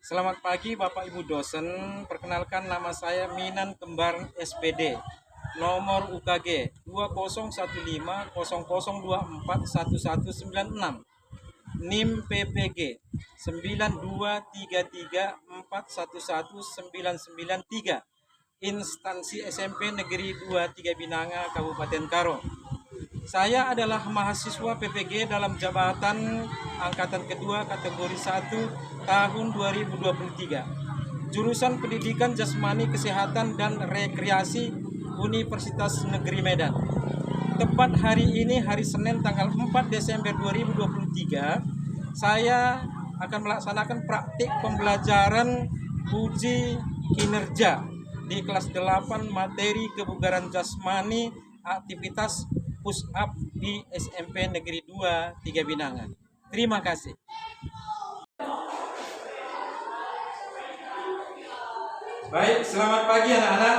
Selamat pagi Bapak Ibu dosen. Perkenalkan nama saya Minan Kembar SPD. Nomor UKG 201500241196. NIM PPG 92334119993. Instansi SMP Negeri 23 Binanga Kabupaten Karo. Saya adalah mahasiswa PPG dalam jabatan angkatan kedua kategori 1 tahun 2023. Jurusan Pendidikan Jasmani Kesehatan dan Rekreasi Universitas Negeri Medan. Tepat hari ini, hari Senin tanggal 4 Desember 2023, saya akan melaksanakan praktik pembelajaran uji kinerja di kelas 8 materi kebugaran jasmani aktivitas push up di SMP Negeri 2 3 Binangan. Terima kasih. Baik, selamat pagi anak-anak.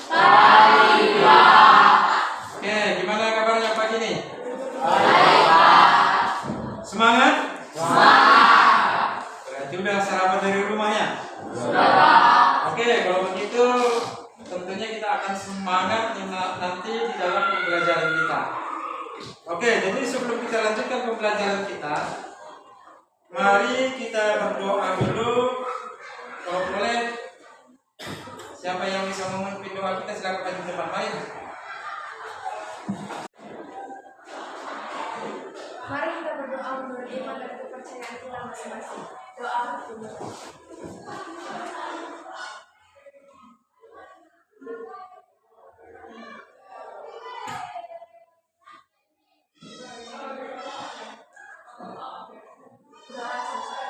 Pagi, Pak. Oke, gimana kabarnya pagi ini? Baik, Pak. Semangat? Semangat. Berarti udah sarapan dari rumahnya? Sudah, Pak. Oke, kalau begitu tentunya kita akan semangat nanti di dalam pembelajaran kita. Oke, jadi sebelum kita lanjutkan pembelajaran kita, mari kita berdoa dulu. Kalau boleh, siapa yang bisa memimpin doa kita silakan maju ke depan. Mari. Mari kita berdoa menurut iman dan kepercayaan kita masing-masing. Doa dimulai. Doa selesai.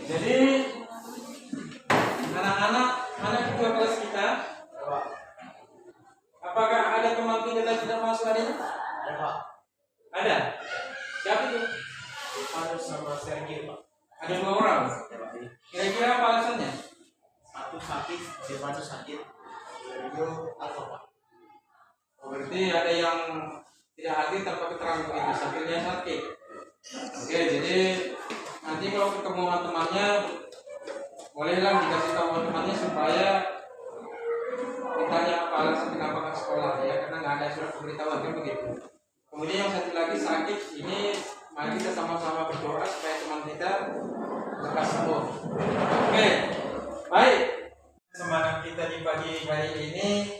Jadi anak-anak, mana ketua kelas kita? Apakah ada teman kita yang tidak masuk hari ini? Ya, Pak. Ada. Siapa itu? Ada sama Sergei, Pak. Ada 2 orang. Kira-kira apa alasannya? Satu sakit, dia satu sakit. Itu apa, Pak? Oh, berarti ada yang tidak hadir tanpa keterangan begitu. Satunya sakit. Oke, jadi nanti kalau ketemu sama temannya, bolehlah dikasih tahu sama temannya supaya ditanya apa alasan kenapa ke sekolah ya, karena nggak ada surat pemberitahuan kan begitu. Kemudian yang satu lagi sakit ini, mari kita sama-sama berdoa supaya teman kita lekas sembuh. Oke, baik. Semangat kita di pagi hari ini,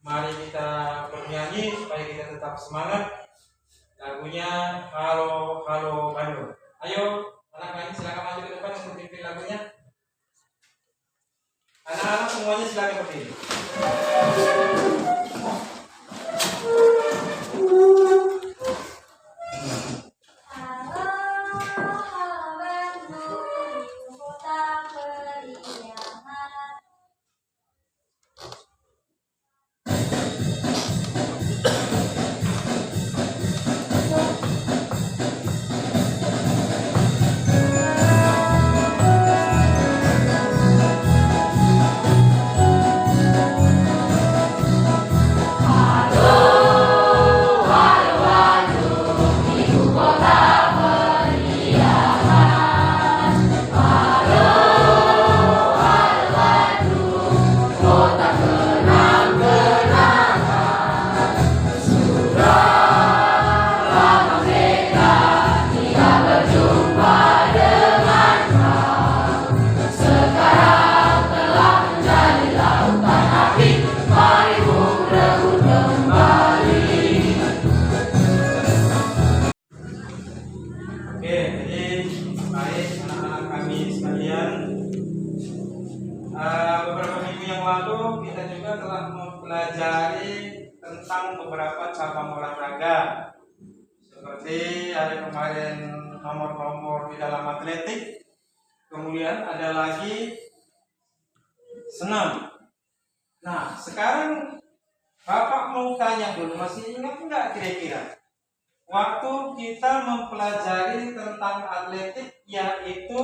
mari kita bernyanyi supaya kita tetap semangat. Lagunya Halo Halo Bandung. Ayo, anak-anak silakan maju ke depan untuk pimpin lagunya. Anak-anak semuanya silakan berdiri. Beberapa minggu yang lalu kita juga telah mempelajari tentang beberapa cabang olahraga, seperti ada kemarin nomor-nomor di dalam atletik, kemudian ada lagi senam. Nah, sekarang Bapak mau tanya dulu, masih ingat nggak kira-kira waktu kita mempelajari tentang atletik, yaitu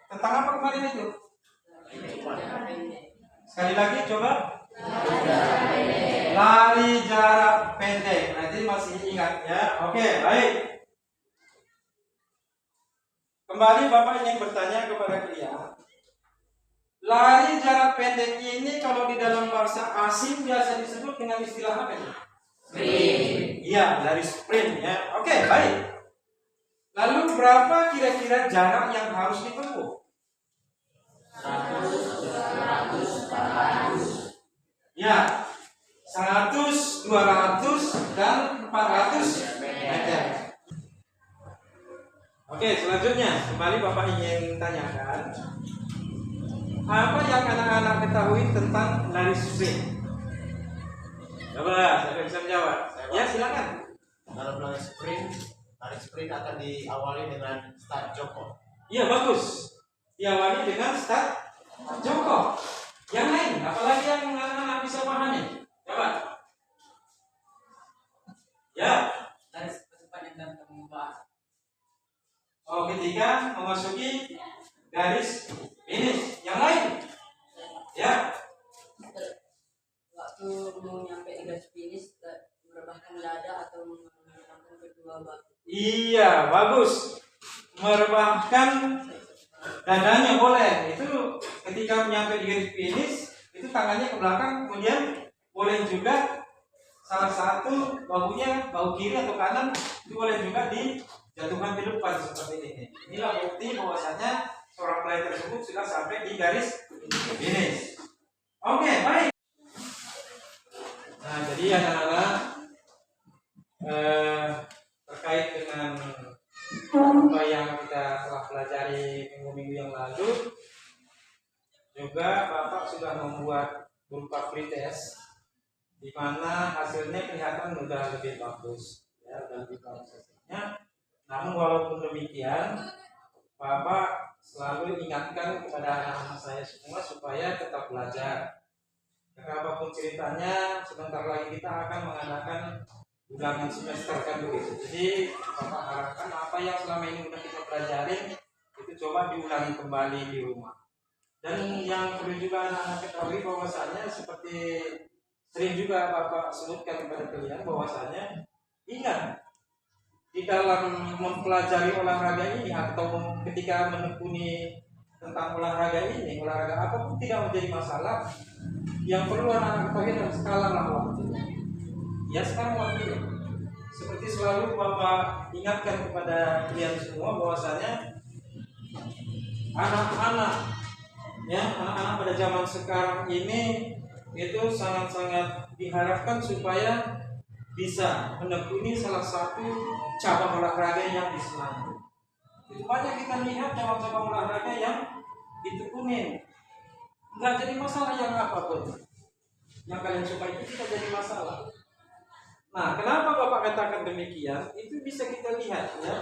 tentang apa kemarin itu? Sekali lagi coba. Lari jarak pendek. Berarti masih ingat ya. Oke, baik. Kembali Bapak ingin bertanya kepada kalian. Lari jarak pendek ini kalau di dalam bahasa asing biasa disebut dengan istilah apa ya? Sprint. Iya, dari sprint ya. Oke, baik. Lalu berapa kira-kira jarak yang harus ditempuh? 100, 200, 400. Ya, 100, 200, dan 400 meter. Oke, selanjutnya kembali Bapak ingin tanyakan, apa yang anak-anak ketahui tentang lari sprint? Coba, siapa bisa menjawab? Ya, silakan. Dalam lari sprint akan diawali dengan start jongkok. Iya, bagus. Diawali dengan start jongkok. Yang lain, apalagi yang anak-anak bisa pahami? Coba. Ya. Dari kecepatan dan kemudahan. Oh, ketika memasuki garis finish. Yang lain? Ya. Waktu mau nyampe di garis finish, merebahkan dada atau menggunakan kedua bahu. Iya, bagus. Merebahkan dadanya boleh. Itu ketika menyampe di garis finish, itu tangannya ke belakang, kemudian boleh juga salah satu bahunya, bahu kiri atau kanan, itu boleh juga dijatuhkan di depan seperti ini. Inilah bukti bahwasanya seorang pelayan tersebut sudah sampai di garis finish. Oke, baik. Nah, jadi anak-anak terkait dengan apa yang kita telah pelajari minggu-minggu yang lalu, juga Bapak sudah membuat berupa pretest, di mana hasilnya kelihatan sudah lebih bagus, ya, dan lebih bagus hasilnya. Namun walaupun demikian, Bapak selalu ingatkan kepada anak-anak saya semua supaya tetap belajar. Karena apapun ceritanya, sebentar lagi kita akan mengadakan ulangan semester kan begitu. Jadi Bapak harapkan apa yang selama ini sudah kita pelajarin itu coba diulangi kembali di rumah. Dan yang perlu juga anak-anak ketahui bahwasanya seperti sering juga Bapak sebutkan kepada kalian bahwasanya ingat, di dalam mempelajari olahraga ini atau ketika menekuni tentang olahraga ini, olahraga apapun tidak menjadi masalah. Yang perlu anak-anak ketahui adalah skala waktunya. Ya, sekarang waktunya. Seperti selalu Bapak ingatkan kepada kalian semua bahwasanya anak-anak pada zaman sekarang ini itu sangat-sangat diharapkan supaya bisa menekuni salah satu cabang olahraga yang disenangi. Itu banyak kita lihat cabang-cabang olahraga yang ditekunin. Nggak jadi masalah yang apapun yang kalian suka itu tidak jadi masalah. Nah, kenapa Bapak katakan demikian? Itu bisa kita lihat ya.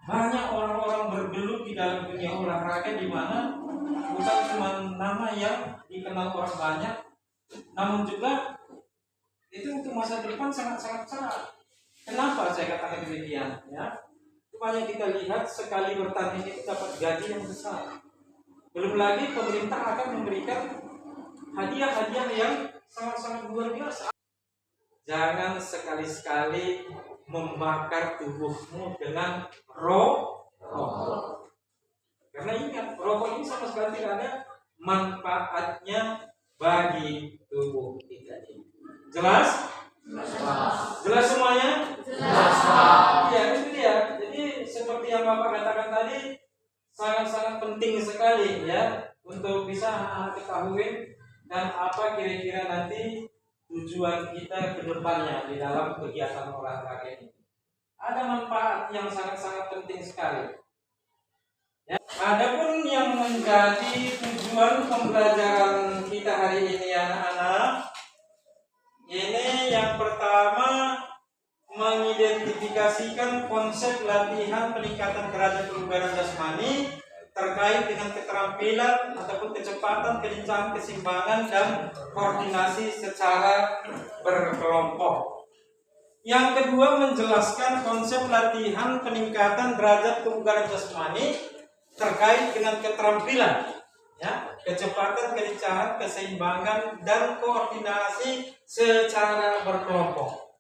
Banyak orang-orang bergelut di dalam dunia olahraga di mana bukan cuma nama yang dikenal orang banyak, namun juga itu untuk masa depan sangat-sangat cerah. Kenapa saya katakan demikian? Ya, banyak kita lihat sekali bertanding itu dapat gaji yang besar. Belum lagi pemerintah akan memberikan hadiah-hadiah yang sangat-sangat luar biasa. Jangan sekali-sekali membakar tubuhmu dengan rokok. Karena ingat, rokok ini sama sekali tidak ada manfaatnya bagi tubuh kita ini. Jelas? Jelas semuanya? Jelas. Ya, itu dia. Jadi seperti yang Bapak katakan tadi, sangat-sangat penting sekali ya untuk bisa anak ketahui dan apa kira-kira nanti tujuan kita ke depannya di dalam kegiatan olahraga ini. Ada manfaat yang sangat-sangat penting sekali. Ya. Adapun yang menjadi tujuan pembelajaran kita hari ini anak-anak, ini yang pertama mengidentifikasikan konsep latihan peningkatan derajat kebugaran jasmani terkait dengan keterampilan ataupun kecepatan, kelincahan, keseimbangan dan koordinasi secara berkelompok. Yang kedua menjelaskan konsep latihan peningkatan derajat kebugaran jasmani terkait dengan keterampilan, ya. kecepatan, kelincahan, keseimbangan, dan koordinasi secara berkelompok.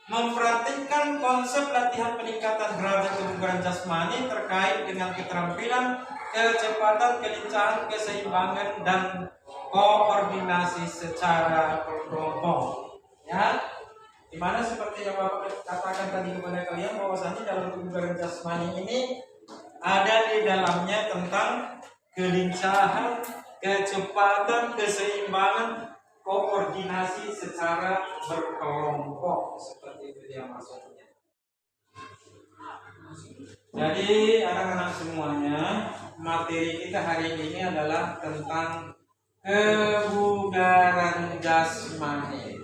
Memperhatikan konsep latihan peningkatan derajat kebugaran jasmani terkait dengan keterampilan, kecepatan, kelincahan, keseimbangan, dan koordinasi secara berkelompok. Ya, dimana seperti yang Bapak katakan tadi kepada kalian bahwasanya dalam kebugaran jasmani ini ada di dalamnya tentang kelincahan, kecepatan, keseimbangan, koordinasi secara berkelompok, seperti itu dia maksudnya. Jadi anak-anak semuanya, materi kita hari ini adalah tentang kebugaran jasmani.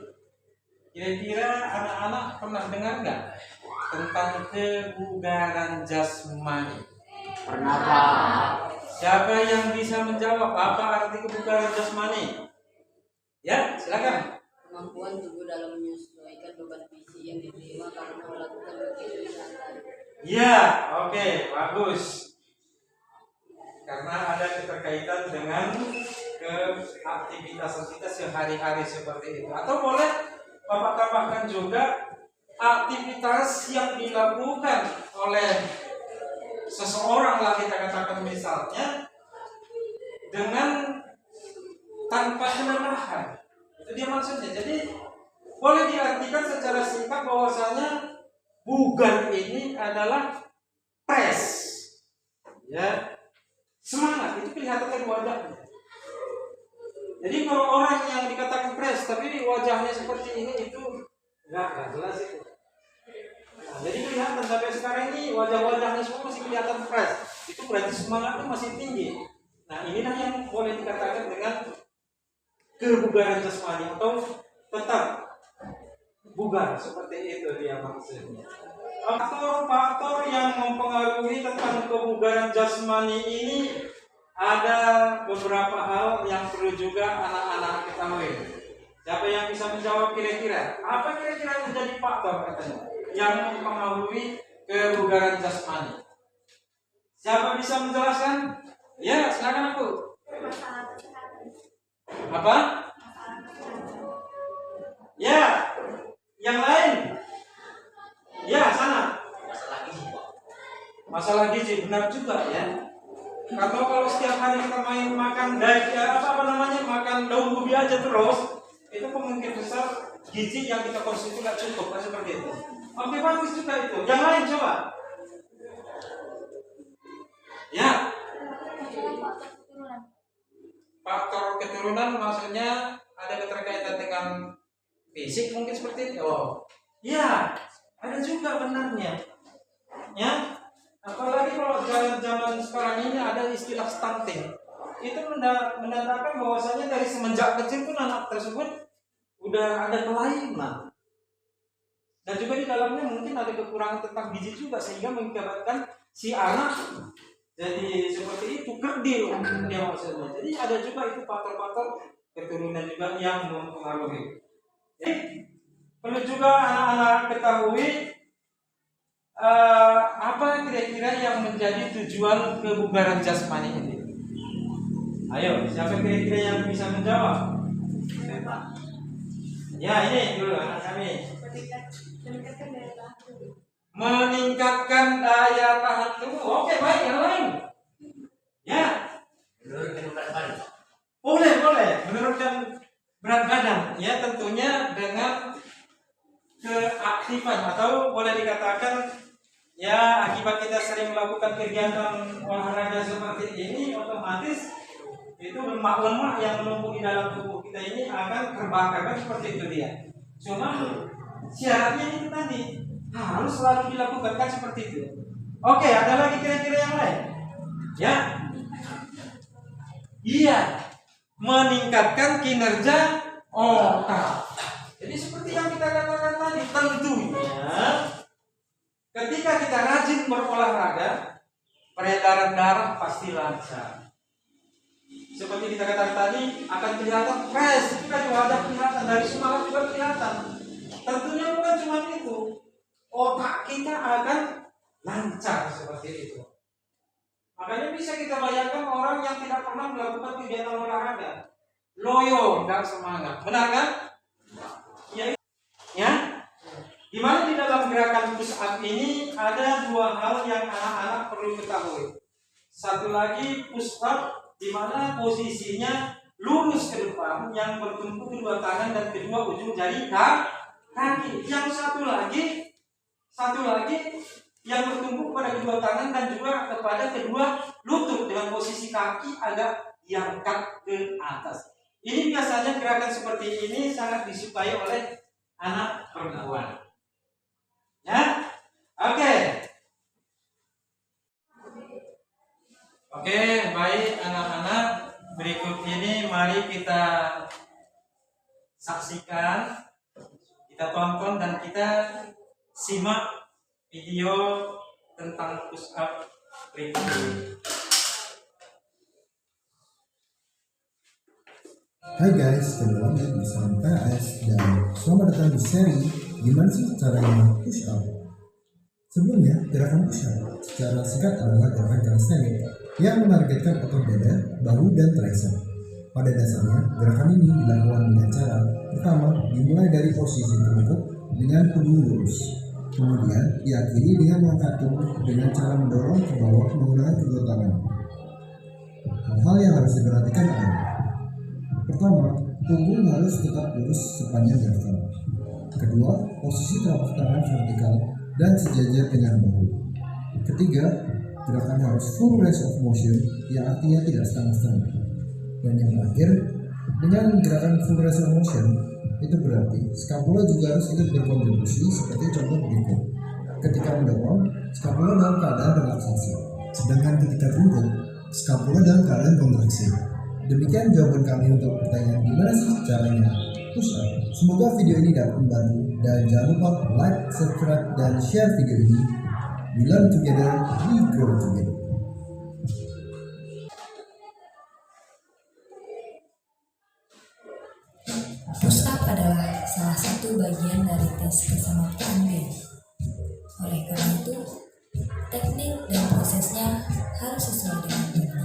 Kira-kira anak-anak pernah dengar nggak tentang kebugaran jasmani? Pernah Pak? Siapa yang bisa menjawab apa arti kebugaran jasmani? Ya, silakan. Kemampuan tubuh dalam menyesuaikan beban fisik yang diterima karena melakukan aktivitas. Ya, oke, bagus. Karena ada keterkaitan dengan aktivitas kita sehari-hari seperti itu. Atau boleh Bapak tambahkan juga aktivitas yang dilakukan oleh seseorang lah, kita katakan misalnya dengan tanpa kelelahan. Itu dia maksudnya. Jadi boleh diartikan secara singkat bahwasanya bugar ini adalah press. Ya. Semangat itu kelihatan dari wajahnya. Jadi kalau orang yang dikatakan press tapi wajahnya seperti ini, itu enggak jelas itu. Nah, jadi kelihatan sampai sekarang ini wajah-wajahnya semua masih kelihatan press. Itu berarti semangatnya masih tinggi. Nah, inilah yang boleh dikatakan dengan kebugaran jasmani atau tetap bugar, seperti itu dia maksudnya. Faktor-faktor yang mempengaruhi tentang kebugaran jasmani ini ada beberapa hal yang perlu juga anak-anak ketahui. Siapa yang bisa menjawab kira-kira? Apa kira-kira yang menjadi faktor katanya yang mempengaruhi kebugaran jasmani? Siapa bisa menjelaskan? Ya, silakan aku. Apa? Ya, yang lain. Ya, sana. Masalah gizi, benar juga ya. Kalau setiap hari kita makan makan daun ubi aja terus, itu kemungkinan besar gizi yang kita konsumsi tidak cukup, kan seperti itu. Oke, bagus juga itu. Yang lain coba. Ya. Faktor keturunan maksudnya ada keterkaitan dengan fisik mungkin seperti itu. Oh, ya, ada juga benarnya. Ya, apalagi kalau zaman sekarang ini ada istilah stunting. Itu menandakan bahwasanya dari semenjak kecil pun anak tersebut udah ada kelainan. Dan juga di dalamnya mungkin ada kekurangan tentang gizi juga sehingga mengakibatkan si anak jadi seperti itu, kerdil dia maksudnya. Jadi ada juga itu faktor-faktor keturunan juga yang mempengaruhi. Jadi perlu juga anak-anak ketahui apa kira-kira yang menjadi tujuan kebugaran jasmani ini. Ayo, siapa kira-kira yang bisa menjawab? Ya, ini dulu anak kami. Meningkatkan daya tahan tubuh. Oke, baik, yang lain. Ya. Boleh. Menurunkan berat badan. Ya, tentunya dengan keaktifan atau boleh dikatakan ya akibat kita sering melakukan kegiatan olahraga seperti ini, otomatis itu lemak-lemak yang menumpuk di dalam tubuh kita ini akan terbakar, kan seperti itu dia. Cuma syaratnya itu tadi harus selalu dilakukan, kan seperti itu. Oke, ada lagi kira-kira yang lain? Ya. Iya. Meningkatkan kinerja otak. Jadi seperti yang kita katakan tadi, tentunya ketika kita rajin berolahraga, peredaran darah pasti lancar. Seperti kita katakan tadi, akan kelihatan fresh, itu kan wajah kelihatan, dari semangat juga kelihatan. Tentunya bukan cuma itu, otak kita akan lancar seperti itu. Makanya bisa kita bayangkan orang yang tidak pernah melakukan kegiatan olahraga, loyo dan semangat, benar kan? Ya, ya. Dimana di dalam gerakan push up ini ada dua hal yang anak-anak perlu ketahui. Satu lagi push up di mana posisinya lurus ke depan, yang bertumpu kedua tangan dan kedua ujung jari kaki. Yang satu lagi yang bertumpu pada kedua tangan dan juga kepada kedua lutut dengan posisi kaki agak diangkat ke atas. Ini biasanya gerakan seperti ini sangat disukai oleh anak perempuan. Ya, oke. Oke, baik anak-anak. Berikut ini mari kita saksikan, kita tonton dan kita simak video tentang push up berikut ini. Hai guys, kembali lagi bersama PAS dan selamat datang di seri gimana sih caranya push up. Sebelumnya, gerakan push up secara singkat adalah gerakan calisthenics yang menargetkan otot dada, bahu, dan tricep. Pada dasarnya, gerakan ini dilakukan dengan cara pertama dimulai dari posisi tungkuk dengan punggung lurus, kemudian diakhiri dengan mengangkat tubuh dengan cara mendorong ke bawah menggunakan kedua tangan. Hal-hal yang harus diperhatikan adalah pertama, punggung harus tetap lurus sepanjang gerakan. Kedua, posisi telapak tangan vertikal dan sejajar dengan bahu. Ketiga, gerakan harus full range of motion yang artinya tidak setengah-setengah. Dan yang terakhir, dengan gerakan full range of motion itu berarti skapula juga harus ikut berkontribusi seperti contoh berikut. Ketika mendorong, skapula dalam keadaan relaksasi. Sedangkan ketika tungkuk, skapula dalam keadaan kontraksi. Demikian jawaban kami untuk pertanyaan gimana sih caranya push up. Semoga video ini dapat membantu dan jangan lupa like, subscribe, dan share video ini. We learn together, we grow together. Push up adalah salah satu bagian dari tes keselamatan band. Oleh karena itu, teknik dan prosesnya harus sesuai dengan teknika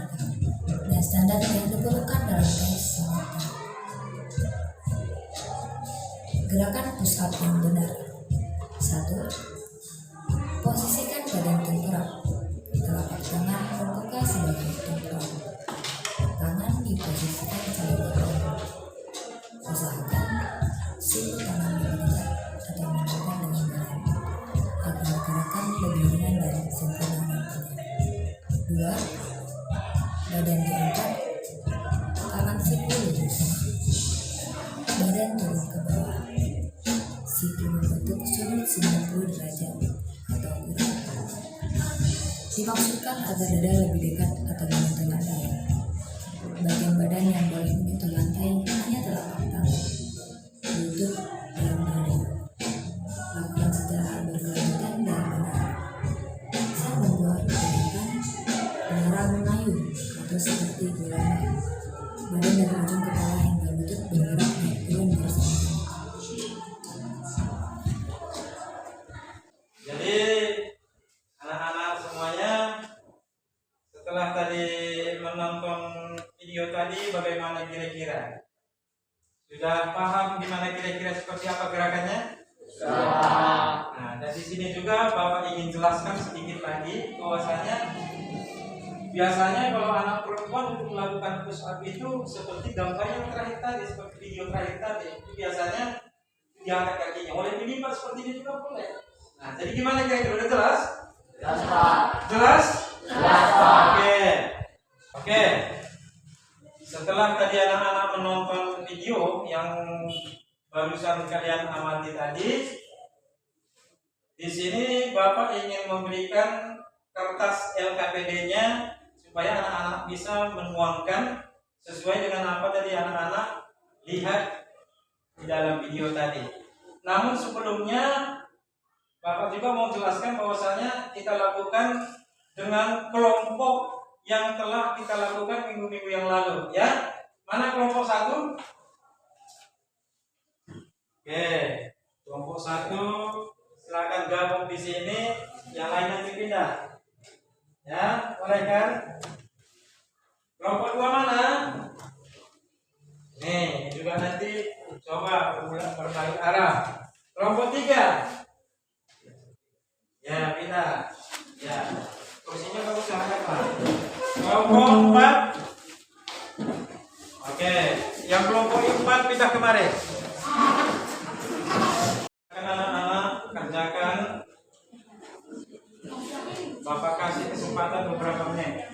dan standar yang diperlukan dalam tes keselamatan. Gerakan push up yang benar. 1. Posisikan badan tengkurap. Telapak tangan membuka sebagai tengkurap. Tangan diposisikan saling berhubungan. Usahakan siku tangan mendekat atau mendekat dengan badan agar gerakan lebih ringan dan sempurna nantinya. 2. Badan diangkat, tangan siku lurus, badan turun ke bawah, siku membentuk sudut 90 derajat atau kurang. Dimaksudkan agar dada lebih dekat atau menyentuh lantai. Bagian badan yang boleh menyentuh lantai hanya telapak tangan, lutut, dan dada. Lakukan secara berkelanjutan dan benar. Saat membuat gerakan, menyerang mengayun atau seperti gelombang. Badan dari ujung kepala hingga lutut bergerak naik turun bersama-sama. Jadi anak-anak semuanya, setelah tadi menonton video tadi, bagaimana kira-kira? Sudah paham gimana kira-kira seperti apa gerakannya? Nah, dari sini juga Bapak ingin jelaskan sedikit lagi bahwasanya biasanya kalau anak perempuan untuk melakukan push up itu seperti gambar yang terakhir tadi, seperti video terakhir tadi, itu biasanya diangkat kakinya. Boleh dilipat seperti ini juga boleh. Nah, jadi gimana kira-kira? Udah jelas? Jelas, Pak. Jelas? Jelas, Pak. Oke. Setelah tadi anak-anak menonton video yang barusan kalian amati tadi, di sini Bapak ingin memberikan kertas LKPD-nya supaya anak-anak bisa menuangkan sesuai dengan apa tadi anak-anak lihat di dalam video tadi. Namun sebelumnya Bapak juga mau jelaskan bahwasanya kita lakukan dengan kelompok yang telah kita lakukan minggu-minggu yang lalu, ya. Mana kelompok 1? Oke, kelompok 1 silakan gabung di sini, yang lain nanti pindah. Ya, Boleh kan? Kelompok 2 mana? Nih, juga nanti coba berbalik arah. Kelompok 3. Ya, pindah. Ya. Kursinya kamu usahakan, Pak. Kelompok 4. Oke, yang kelompok 4 pindah kemari. Anak-anak kerjakan. Bapak kasih kesempatan beberapa menit.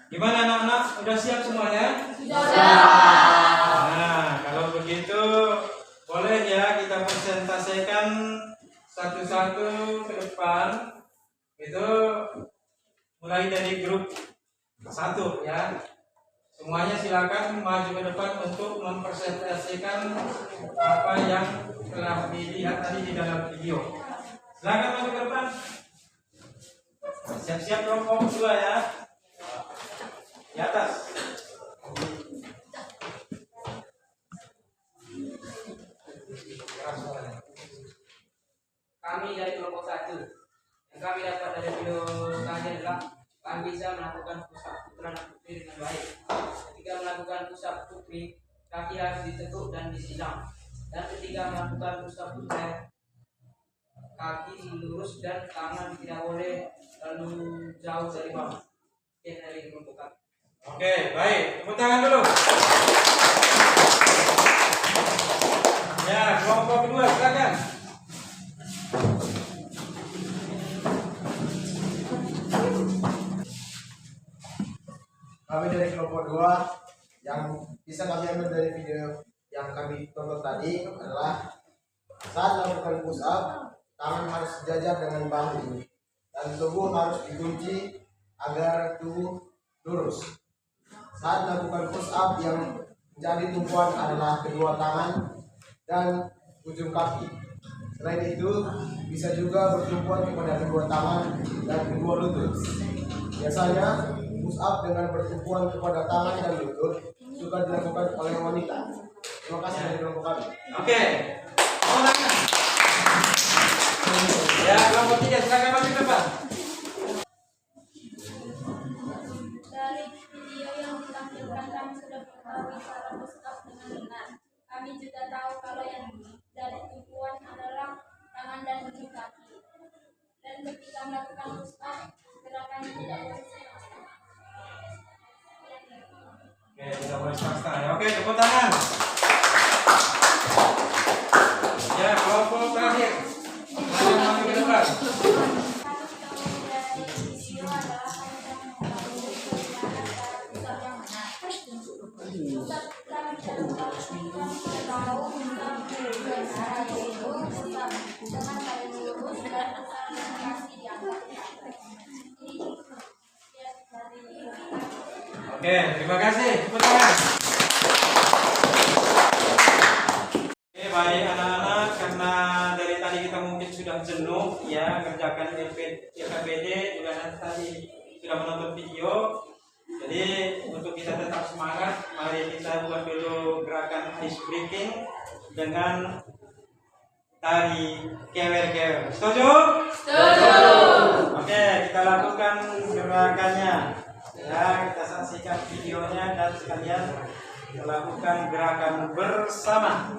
Gimana anak-anak? Udah siap semuanya? Nah, kalau begitu boleh ya kita presentasikan satu-satu ke depan. Itu mulai dari grup 1 ya. Semuanya silakan maju ke depan untuk mempresentasikan apa yang telah dilihat tadi di dalam video. Silakan maju ke depan. Siap-siap kelompok 2 ya. Di atas. Kami dari kelompok 1. Yang kami dapat dari video tadi adalah kami bisa melakukan push up putra dan putri dengan baik. Ketika melakukan push up putri, kaki harus ditekuk dan disilang. Dan ketika melakukan push up putra, kaki lurus dan tangan tidak boleh terlalu jauh dari bawah. Sekian dari kelompok kami. Oke, baik. Tepuk tangan dulu. Ya, kelompok kedua, silakan. Kami dari kelompok 2 yang bisa kami ambil dari video yang kami tonton tadi adalah saat melakukan push up, tangan harus sejajar dengan bahu dan tubuh harus dikunci agar tubuh lurus. Saat melakukan push up yang menjadi tumpuan adalah kedua tangan dan ujung kaki. Selain itu, bisa juga bertumpuan kepada kedua tangan dan kedua lutut. Biasanya, push up dengan bertumpuan kepada tangan dan lutut suka dilakukan oleh wanita. Terima kasih dari kelompok kami. Oke. Ya, kelompok 3, silakan maju ke depan. Dari video yang ditampilkan kami sudah mengetahui cara push up dengan benar. Kami juga tahu kalau yang dari tumpuan adalah tangan dan ujung kaki. Dan ketika melakukan push up, gerakannya tidak boleh setengah-setengah. Oke, tidak boleh setengah-setengah ya. Oke, tepuk tangan. Ya, kelompok terakhir. Silakan maju ke depan. Kami tahu dari video adalah kami sudah mengetahui bagaimana cara push up yang benar. Push up kami tahu push up dengan cara yaitu push up dengan kaki lurus dan Oke, terima kasih. Tepuk tangan. Oke, baik anak-anak, karena dari tadi kita mungkin sudah jenuh ya kerjakan LKPD juga nanti tadi sudah menonton video. Jadi untuk kita tetap semangat, mari kita buat dulu gerakan ice breaking dengan tari kewer-kewer. Setuju? Setuju. Oke, kita lakukan gerakannya. Ya, kita saksikan videonya dan sekalian kita lakukan gerakan bersama.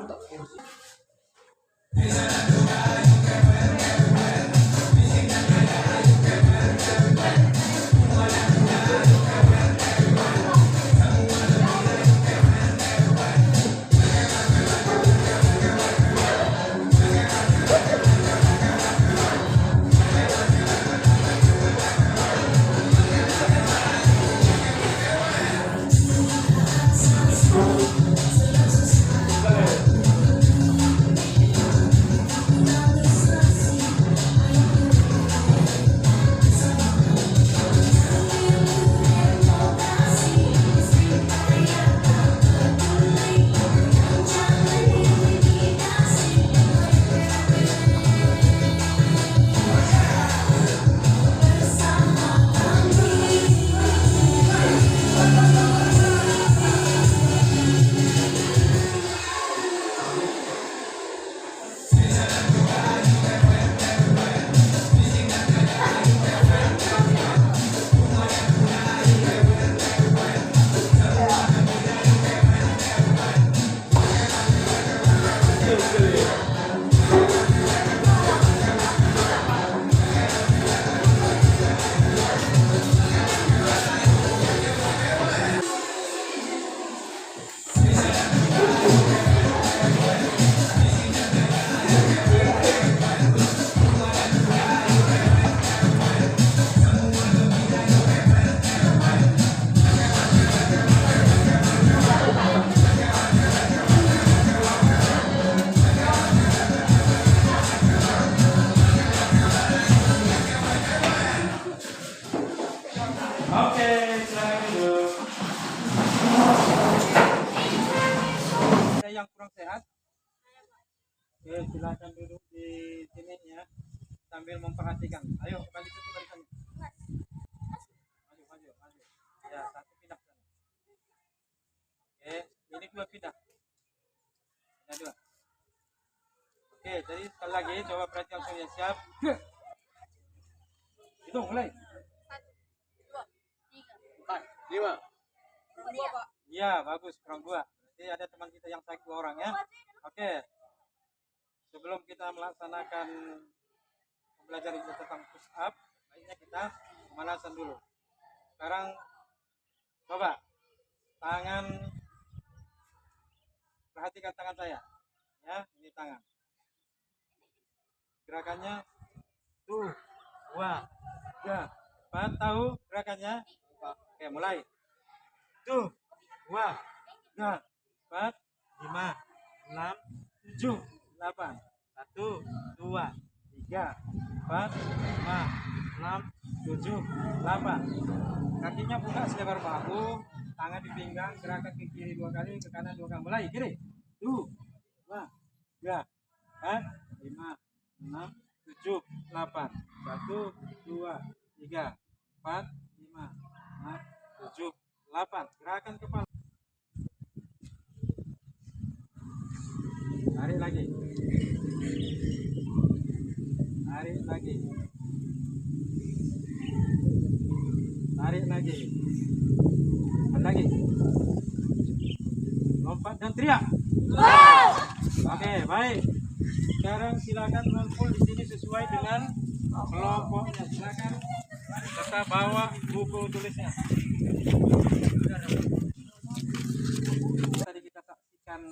Oke, silakan duduk. Ada yang kurang sehat? Oke, silakan duduk di sini ya, sambil memperhatikan. Ayo, balik ke barisannya. Maju, maju, maju. Ya, satu pindah sana. Oke, ini dua pindah. Ini dua. Oke, jadi sekali lagi coba perhatikan semuanya. Siap. Hitung, mulai. 5. Iya, bagus, kurang 2. Jadi ada teman kita yang sakit 2 orang ya. Oke. Sebelum kita melaksanakan pembelajaran tentang push up, baiknya kita pemanasan dulu. Sekarang coba tangan, perhatikan tangan saya. Ya, ini tangan. Gerakannya tuh, 2, 3, 4, tahu gerakannya? Oke, mulai. 1, 2, 3, 4, 5, 6, 7, 8. 1, 2, 3, 4, 5, 6, 7, 8. Kakinya buka selebar bahu, tangan di pinggang, gerakan ke kiri 2 kali, ke kanan 2 kali. Mulai, kiri. 1, 2, 3, 4, 5, 6, 7, 8. 1, 2, 3, 4, 5, 6, 7, 8. Gerakan kepala. Tarik lagi. Tarik lagi. Tarik lagi. Tarik lagi. Lompat dan teriak. Oke, baik. Sekarang silakan ngumpul di sini sesuai dengan kelompoknya. Silakan serta bawa buku tulisnya. Tadi kita saksikan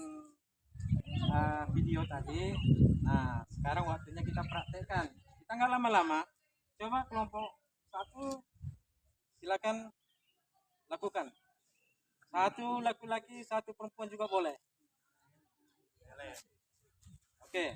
video tadi. Nah, sekarang waktunya kita praktekkan. Kita nggak lama-lama. Coba kelompok 1 silakan lakukan. 1 laki-laki, 1 perempuan juga boleh. Oke.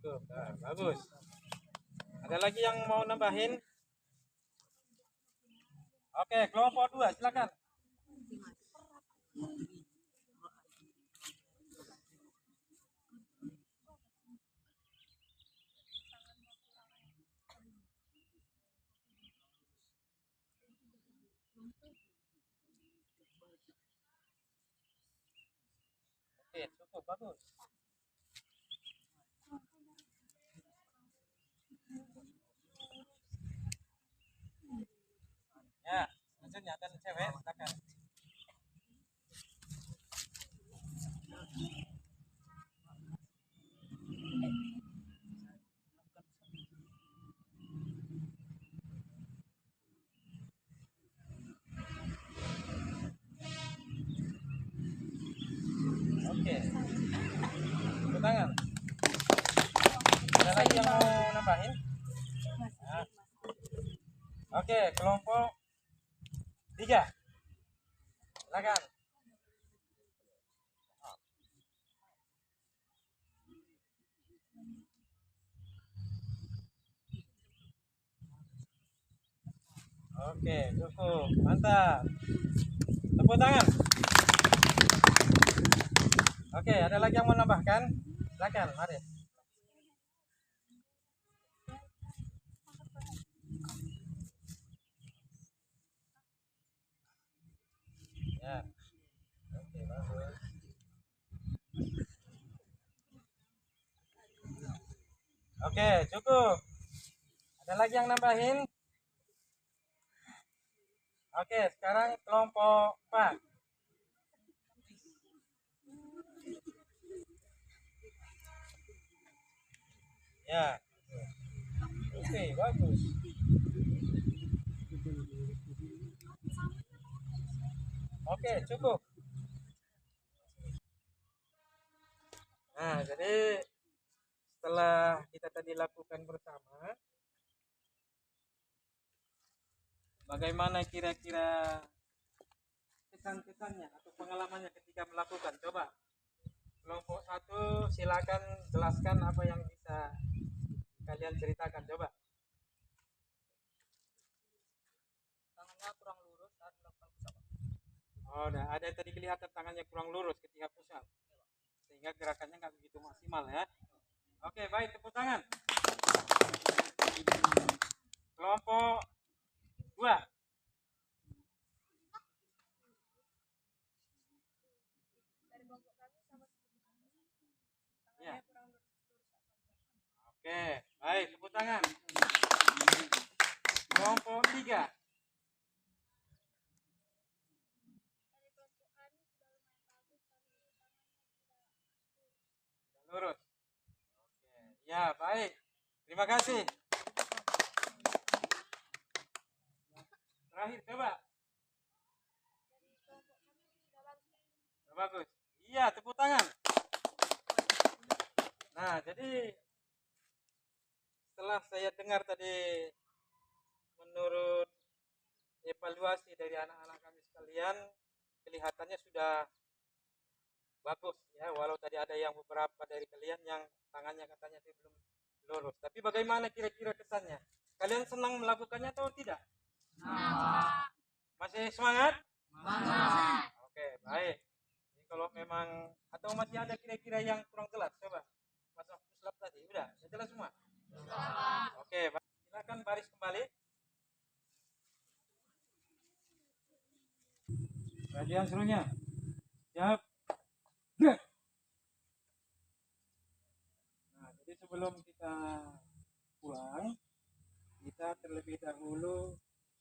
Cukup. Nah, bagus. Ada lagi yang mau nambahin? Oke, kelompok 2 silakan. Oke, cukup bagus. Ya, selanjutnya dan cewek silakan. Oke. Tepuk tangan. Ada lagi yang mau nambahin? Nah. Oke, kelompok 3. Silakan. Oke, cukup. Mantap. Tepuk tangan. Oke, ada lagi yang mau nambahkan? Silakan, mari. Ya. Oke, bagus. Oke, cukup. Ada lagi yang nambahin? Oke, sekarang kelompok 4. Ya. Oke, bagus. Oke, cukup. Nah, jadi setelah kita tadi lakukan bersama, bagaimana kira-kira kesan-kesannya atau pengalamannya ketika melakukan? Coba kelompok 1 silakan jelaskan apa yang bisa kalian ceritakan. Coba. Tangannya kurang lurus saat melakukan push up. Oh, ada tadi kelihatan tangannya kurang lurus ketika push up, sehingga gerakannya nggak begitu maksimal ya. Oke, baik, tepuk tangan. Kelompok 2. Ya. Oke, baik, tepuk tangan. Kelompok 3. Lurus. Oke, ya, baik. Terima kasih. Terakhir, coba. Bagus. Iya, tepuk tangan. Nah, jadi setelah saya dengar tadi, menurut evaluasi dari anak-anak kami sekalian, kelihatannya sudah bagus ya, walau tadi ada yang beberapa dari kalian yang tangannya katanya belum lurus. Tapi bagaimana kira-kira kesannya? Kalian senang melakukannya atau tidak? Masih semangat? Oke, baik. Jadi kalau memang atau masih ada kira-kira yang kurang jelas, coba. Masa push up tadi udah jelas semua? Oke, baik. Silakan baris kembali. Bagian selanjutnya. Siap. Gerak. Nah, jadi sebelum kita pulang, kita terlebih dahulu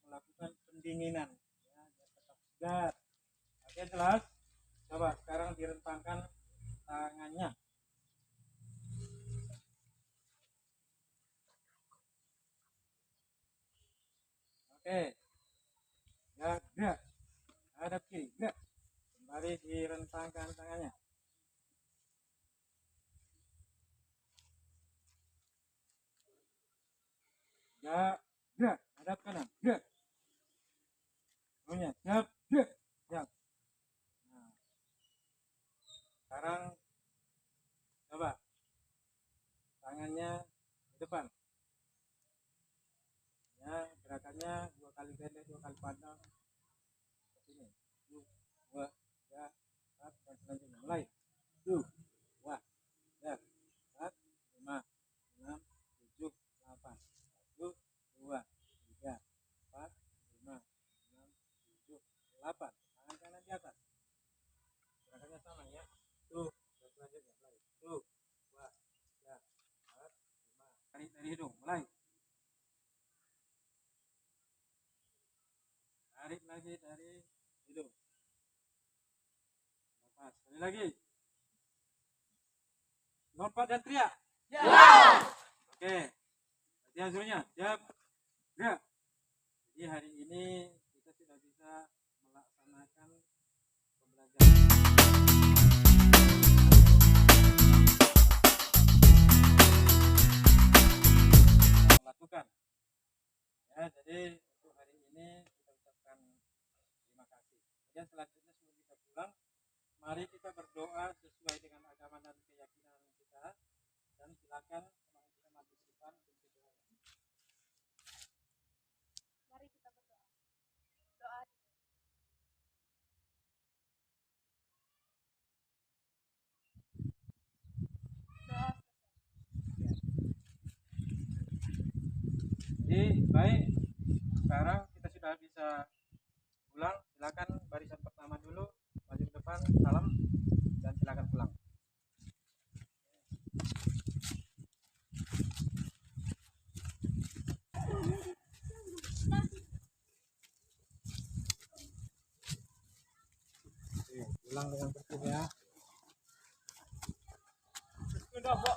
melakukan pendinginan ya, biar tetap segar. Oke, jelas? Coba sekarang direntangkan tangannya. Oke. Ya, gerak. Hadap kiri, gerak. Kembali direntangkan tangannya. Ya, gerak. Hadap kanan, gerak. Punya, siap, gerak. Siap. Nah, sekarang coba tangannya pendek 2 kali pandang. Seperti ini. 1, 2, 3, 4, dan selanjutnya. Mulai. 1, 2, 3, 4, 5, 6, 7, 8. 1, 2, 3, 4, 5, 6, 7, 8. Tangan kanan di atas. Gerakannya sama ya. Tuh, dan selanjutnya mulai. 1, 2, 3, 4, 5. Tarik dari hidung, mulai. Tarik lagi dari hidung. Lepas, sekali lagi. Lompat dan teriak. Ya. Oke. Berarti hasilnya siap. Gerak. Jadi hari ini kita sudah bisa melaksanakan pembelajaran. Lakukan. Ya, jadi untuk hari ini kita ucapkan terima kasih. Kemudian selanjutnya sebelum kita pulang, mari kita berdoa sesuai dengan agama dan keyakinan kita, dan silakan teman kita maju ke depan untuk berdoa. Mari kita berdoa. Doa. Doa. Jadi baik, sekarang kita sudah bisa pulang. Silakan barisan pertama dulu maju ke depan, salam, dan silakan pulang. Oke, pulang dengan tertib ya. Sudah, Pak.